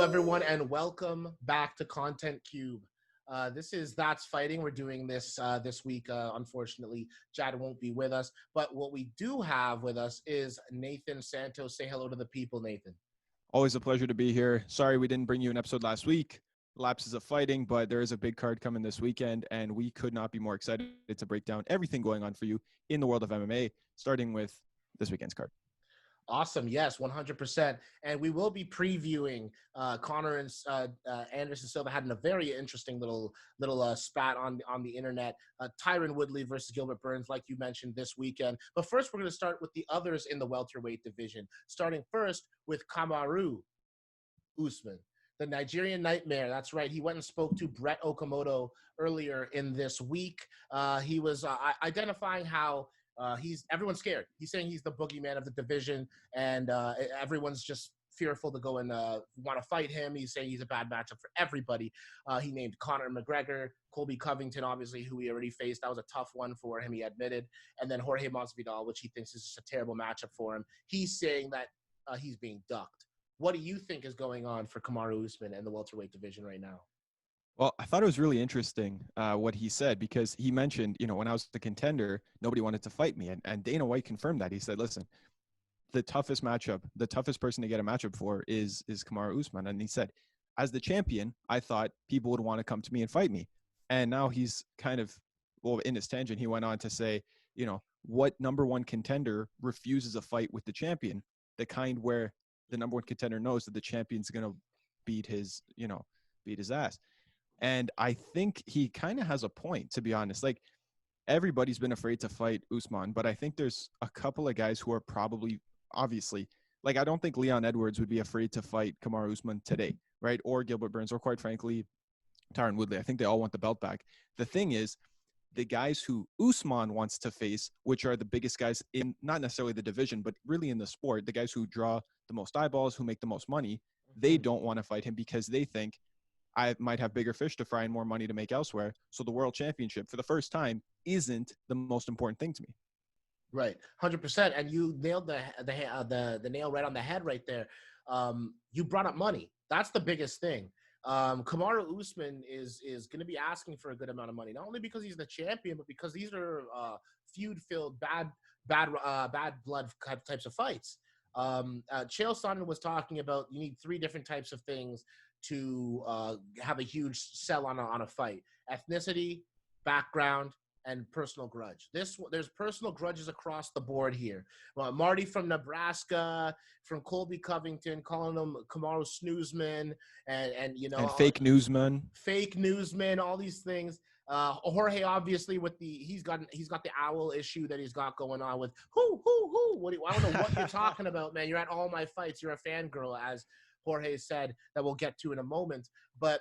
everyone, and welcome back to Content Cube. This is That's Fighting. We're doing this this week. Unfortunately, Jad won't be with us, but what we do have with us is Nathan Santos. Say hello to the people, Nathan. Always a pleasure to be here. Sorry we didn't bring you an episode last week. Lapses of fighting, but there is a big card coming this weekend, and we could not be more excited to break down everything going on for you in the world of MMA, starting with this weekend's card. Awesome. Yes, 100%. And we will be previewing Conor and Anderson Silva had a very interesting little spat on the internet. Tyron Woodley versus Gilbert Burns, like you mentioned, this weekend. But first, we're going to start with the others in the welterweight division, starting first with Kamaru Usman, the Nigerian Nightmare. That's right. He went and spoke to Brett Okamoto earlier in this week. He was identifying how everyone's scared. He's saying he's the boogeyman of the division, and everyone's just fearful to go and want to fight him. He's saying he's a bad matchup for everybody. He named Conor McGregor, Colby Covington, obviously, who he already faced. That was a tough one for him, he admitted. And then Jorge Masvidal, which he thinks is just a terrible matchup for him. He's saying that he's being ducked. What do you think is going on for Kamaru Usman and the welterweight division right now? Well, I thought it was really interesting what he said, because he mentioned, when I was the contender, nobody wanted to fight me. And Dana White confirmed that. He said, listen, the toughest matchup, the toughest person to get a matchup for is Kamaru Usman. And he said, as the champion, I thought people would want to come to me and fight me. And now he's kind of, in his tangent, he went on to say, what number one contender refuses a fight with the champion? The kind where the number one contender knows that the champion's going to beat his ass. And I think he kind of has a point, to be honest. Like, everybody's been afraid to fight Usman, but I think there's a couple of guys who are probably, obviously, like, I don't think Leon Edwards would be afraid to fight Kamaru Usman today, right? Or Gilbert Burns, or quite frankly, Tyron Woodley. I think they all want the belt back. The thing is, the guys who Usman wants to face, which are the biggest guys in, not necessarily the division, but really in the sport, the guys who draw the most eyeballs, who make the most money, they don't want to fight him because they think, I might have bigger fish to fry and more money to make elsewhere. So the world championship, for the first time, isn't the most important thing to me. Right, 100%. And you nailed the nail right on the head right there. You brought up money. That's the biggest thing. Kamaru Usman is going to be asking for a good amount of money, not only because he's the champion, but because these are feud-filled, bad blood types of fights. Chael Sonnen was talking about you need three different types of things to have a huge sell on a fight: ethnicity, background, and personal grudge. There's personal grudges across the board here. Marty from Nebraska, from Colby Covington, calling him Kamaru Snoozman, and fake newsman, all these things. Jorge, obviously, with he's got the owl issue that he's got going on with who. I don't know what you're talking about, man. You're at all my fights. You're a fangirl, as Jorge said, that we'll get to in a moment. But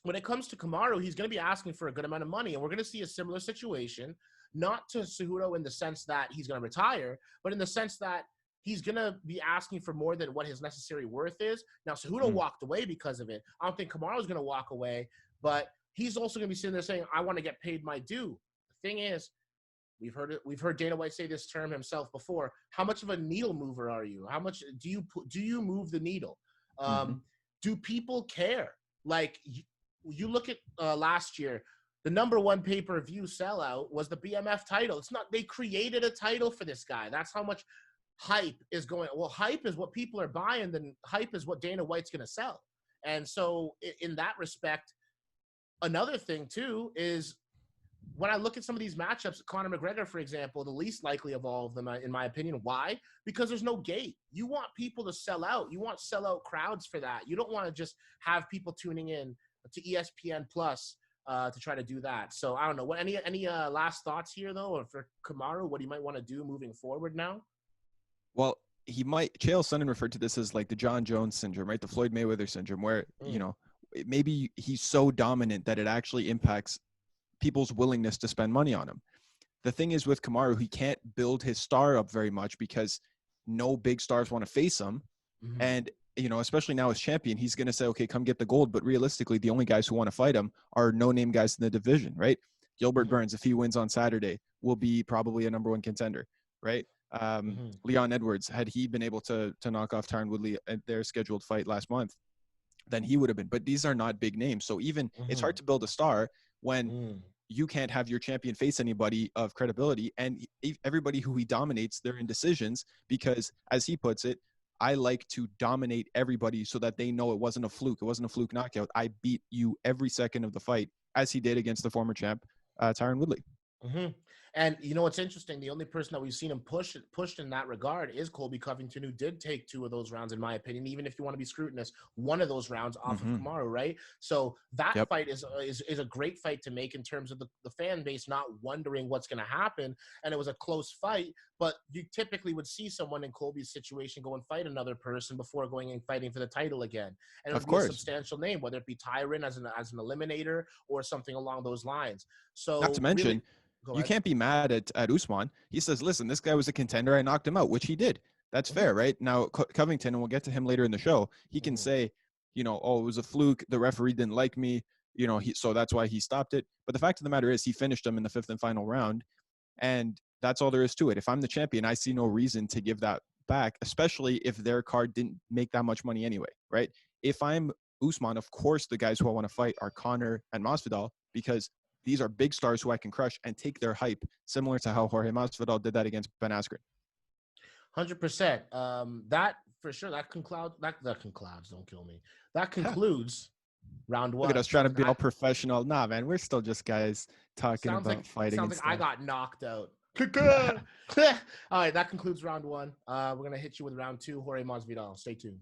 when it comes to Kamaru, he's going to be asking for a good amount of money, and we're going to see a similar situation, not to Cejudo in the sense that he's going to retire, but in the sense that he's going to be asking for more than what his necessary worth is. Now, Cejudo walked away because of it. I don't think Kamaru's going to walk away, but he's also going to be sitting there saying, I want to get paid my due. The thing is, we've heard Dana White say this term himself before. How much of a needle mover are you? How much do you move the needle? Do people care? Like, you look at last year, the number one pay-per-view sellout was the BMF title. It's not, they created a title for this guy. That's how much hype is going. Well, hype is what people are buying, then hype is what Dana White's going to sell. And so in that respect, another thing too is when I look at some of these matchups, Conor McGregor, for example, the least likely of all of them, in my opinion. Why? Because there's no gate. You want people to sell out. You want sellout crowds for that. You don't want to just have people tuning in to ESPN Plus to try to do that. So I don't know. What any last thoughts here though, or for Kamaru, what he might want to do moving forward now? Well, Chael Sonnen referred to this as like the John Jones syndrome, right? The Floyd Mayweather syndrome, where maybe he's so dominant that it actually impacts people's willingness to spend money on him. The thing is with Kamaru, he can't build his star up very much because no big stars want to face him. And especially now as champion, he's going to say, okay, come get the gold. But realistically, the only guys who want to fight him are no-name guys in the division, right? Gilbert Burns, if he wins on Saturday, will be probably a number one contender, right? Leon Edwards, had he been able to knock off Tyron Woodley at their scheduled fight last month, than he would have been. But these are not big names. So even it's hard to build a star when you can't have your champion face anybody of credibility. And everybody who he dominates, they're in decisions because, as he puts it, I like to dominate everybody so that they know it wasn't a fluke. It wasn't a fluke knockout. I beat you every second of the fight, as he did against the former champ, Tyron Woodley. And you know what's interesting? The only person that we've seen him pushed in that regard is Colby Covington, who did take 2 of those rounds, in my opinion. Even if you want to be scrutinous, 1 of those rounds off of Kamaru, right? So that fight is a great fight to make in terms of the fan base not wondering what's going to happen. And it was a close fight, but you typically would see someone in Colby's situation go and fight another person before going and fighting for the title again. And it would be a substantial name, whether it be Tyron as an eliminator or something along those lines. So not to mention, you can't be mad at Usman. He says, listen, this guy was a contender. I knocked him out, which he did. That's fair, right? Now, Covington, and we'll get to him later in the show, he can say, you know, oh, it was a fluke. The referee didn't like me. You know, so that's why he stopped it. But the fact of the matter is he finished him in the 5th and final round. And that's all there is to it. If I'm the champion, I see no reason to give that back, especially if their card didn't make that much money anyway, right? If I'm Usman, of course, the guys who I want to fight are Conor and Masvidal, because these are big stars who I can crush and take their hype, similar to how Jorge Masvidal did that against Ben Askren. 100%. That for sure. That concludes. Don't kill me. That concludes round 1. Look at us trying to be all professional. Nah, man, we're still just guys talking about fighting. Sounds like I got knocked out. All right, that concludes round 1. We're gonna hit you with round 2. Jorge Masvidal. Stay tuned.